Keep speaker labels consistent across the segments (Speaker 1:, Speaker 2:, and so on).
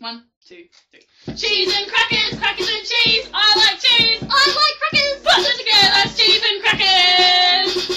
Speaker 1: 1, 2, 3. Cheese and crackers, crackers and cheese. I like cheese. I like crackers. Put them together, that's cheese and crackers.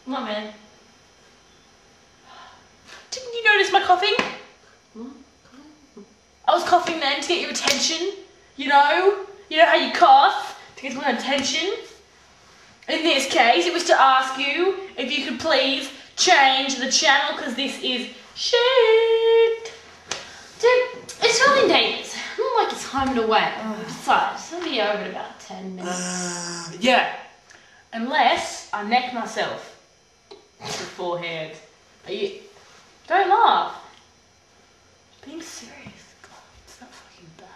Speaker 2: What, man? Didn't you notice my coughing? I was coughing then to get your attention. You know how you cough to get my attention. In this case, it was to ask you if you could please change the channel because this is shit. Dude, it's only Neighbours. Not like it's home and away. Besides, it'll be over in about 10 minutes. Yeah. Unless I neck myself. Beforehand. Don't laugh. Being serious. God, it's not fucking bad.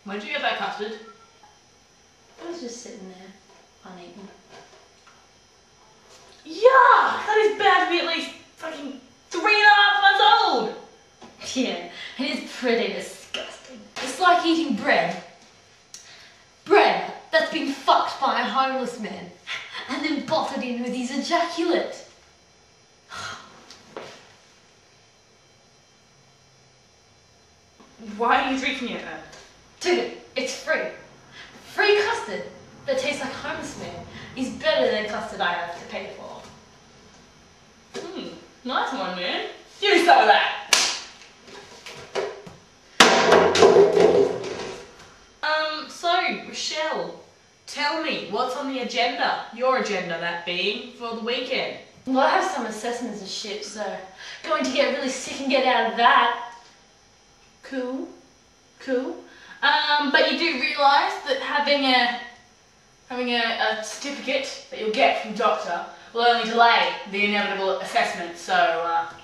Speaker 2: Where'd you get that custard?
Speaker 3: It was just sitting there, uneaten.
Speaker 2: Yuck! That is bound to be at least fucking 3.5 months old!
Speaker 3: Yeah, it is pretty disgusting. It's like eating bread. Bread that's been fucked by a homeless man and then bottled in with his ejaculate.
Speaker 2: Why are you drinking it then?
Speaker 3: Dude, it's free. Free custard that tastes like homeless man is better than custard I have to pay for.
Speaker 2: Nice one, man. Give me some of that. So, Rochelle, tell me, what's on the agenda? Your agenda, that being, for the weekend.
Speaker 3: Well, I have some assessments and shit, so going to get really sick and get out of that.
Speaker 2: Cool. But you do realise that having a certificate that you'll get from doctor will only delay the inevitable assessment, so,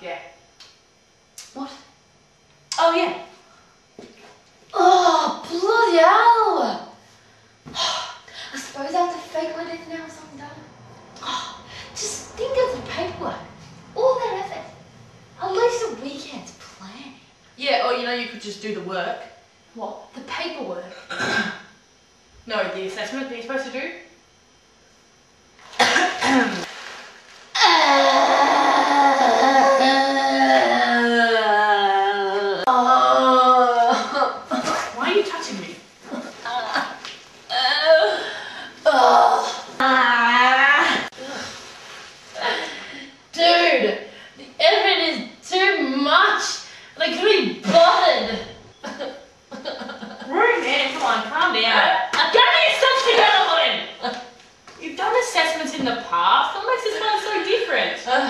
Speaker 2: yeah.
Speaker 3: What?
Speaker 2: Oh, yeah.
Speaker 3: Oh, bloody hell! I suppose I have to fake my death now or something done. Oh, just think of the paperwork. All that effort. At least a weekend's planning.
Speaker 2: Yeah, or you could just do the work.
Speaker 3: What? The paperwork?
Speaker 2: No, the assessment that you're supposed to do. Why are you touching me?
Speaker 3: Dude, the effort is too much. They could be bothered.
Speaker 2: Rude, man, come on, calm down. Get yourself together, woman! You've done assessments in the past. What makes this one so different?
Speaker 3: Well,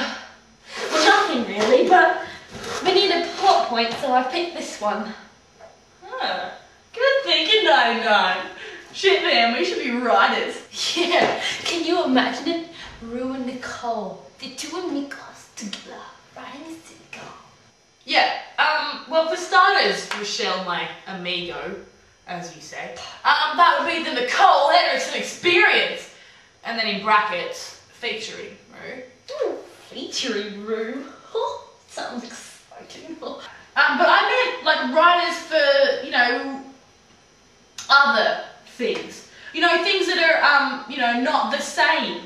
Speaker 3: nothing really, but we need a plot point, so I picked this one.
Speaker 2: Huh. Good thinking, 99. Shit, man, we should be writers.
Speaker 3: Yeah, can you imagine it? Rue and Nicole, the two amigos together, writing a sitcom.
Speaker 2: Yeah, well, for starters, Rochelle, my amigo, as you say, that would be the Nicole Henderson experience. And then in brackets, featuring Rue.
Speaker 3: Ooh, featuring Rue. Oh, sounds exciting.
Speaker 2: But I meant like writers for, other things. Things that are, not the same.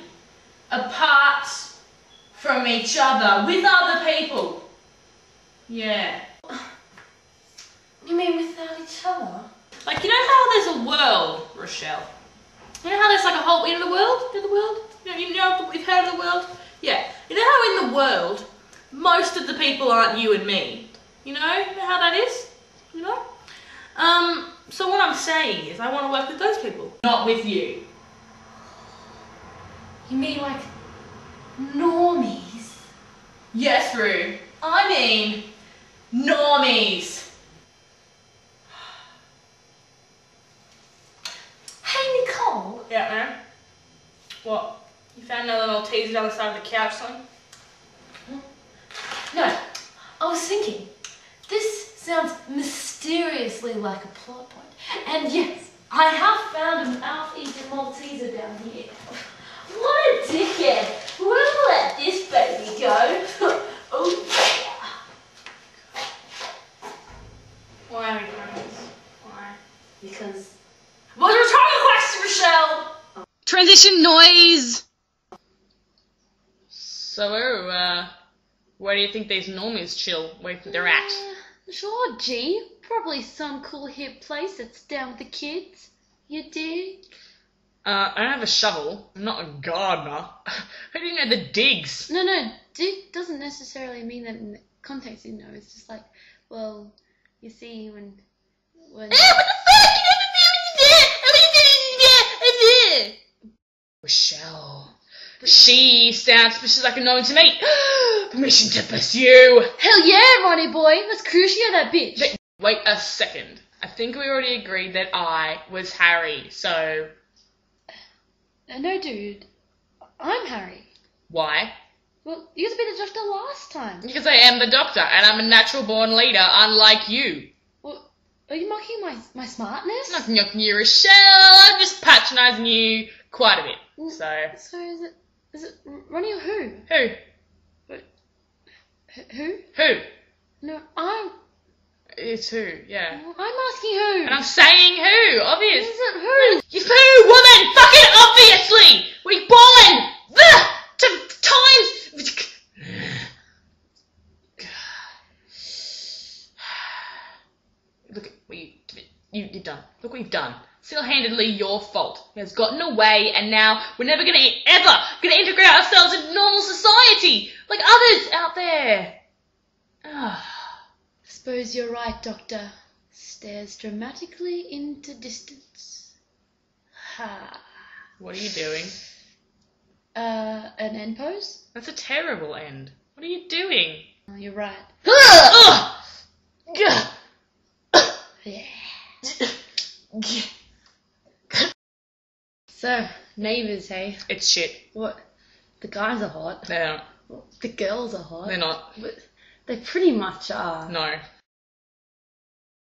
Speaker 2: Apart from each other, with other people. Yeah.
Speaker 3: You mean without each other?
Speaker 2: Like, how there's a world, Rochelle? You know how there's like a whole, the world? We've heard of the world? Yeah. You know how in the world, most of the people aren't you and me? You know how that is? So what I'm saying is I want to work with those people, not with you.
Speaker 3: You mean like normies?
Speaker 2: Yes, Rue. I mean, normies.
Speaker 3: Hey, Nicole.
Speaker 2: Yeah, man. What? You found another little teaser down the side of the couch, son?
Speaker 3: No, I was thinking, this sounds mysteriously like a plot point. And yes, I have found a mouth-eating Malteser down here. What a dickhead! We'll let this baby go. Oh yeah.
Speaker 2: Why are we doing this? Why?
Speaker 3: Because...
Speaker 2: What's your target question, Rochelle?
Speaker 1: Transition noise!
Speaker 2: So, where do you think these normies chill? Where do you think they're at?
Speaker 3: Sure, G. Probably some cool hip place that's down with the kids. You dig?
Speaker 2: I don't have a shovel. I'm not a gardener. Who do you know the digs?
Speaker 3: No, dig doesn't necessarily mean that in the context, you know. It's just like, well, you see, when...
Speaker 1: What the fuck?
Speaker 2: Rochelle. She sounds suspicious like a known to me. Permission to pursue.
Speaker 3: Hell yeah, Ronnie boy. Let's crucio that bitch.
Speaker 2: Wait a second. I think we already agreed that I was Harry, so...
Speaker 3: No, dude. I'm Harry.
Speaker 2: Why?
Speaker 3: Well, you used to be the doctor last time.
Speaker 2: Because I am the doctor, and I'm a natural-born leader, unlike you.
Speaker 3: Well, are you mocking my smartness?
Speaker 2: I'm not knocking you, Rochelle. I'm just patronising you quite a bit.
Speaker 3: So is it Ronnie or who?
Speaker 2: Who?
Speaker 3: Who?
Speaker 2: Who?
Speaker 3: No,
Speaker 2: It's who, yeah.
Speaker 3: I'm asking who.
Speaker 2: And I'm saying who, obvious.
Speaker 3: Is it who?
Speaker 2: You who, woman? Fucking obviously! We born to times. Look at what you've done. Look what you've done. Single-handedly your fault. He has gotten away, and now we're never gonna integrate ourselves in normal society like others out there.
Speaker 3: Suppose you're right, Doctor. Stares dramatically into distance. Ha.
Speaker 2: What are you doing?
Speaker 3: An end pose?
Speaker 2: That's a terrible end. What are you doing?
Speaker 3: Oh, you're right. Yeah. So, Neighbours, hey?
Speaker 2: It's shit.
Speaker 3: What? The guys are hot.
Speaker 2: They're not.
Speaker 3: The girls are hot.
Speaker 2: They're not.
Speaker 3: But they pretty much are.
Speaker 2: No.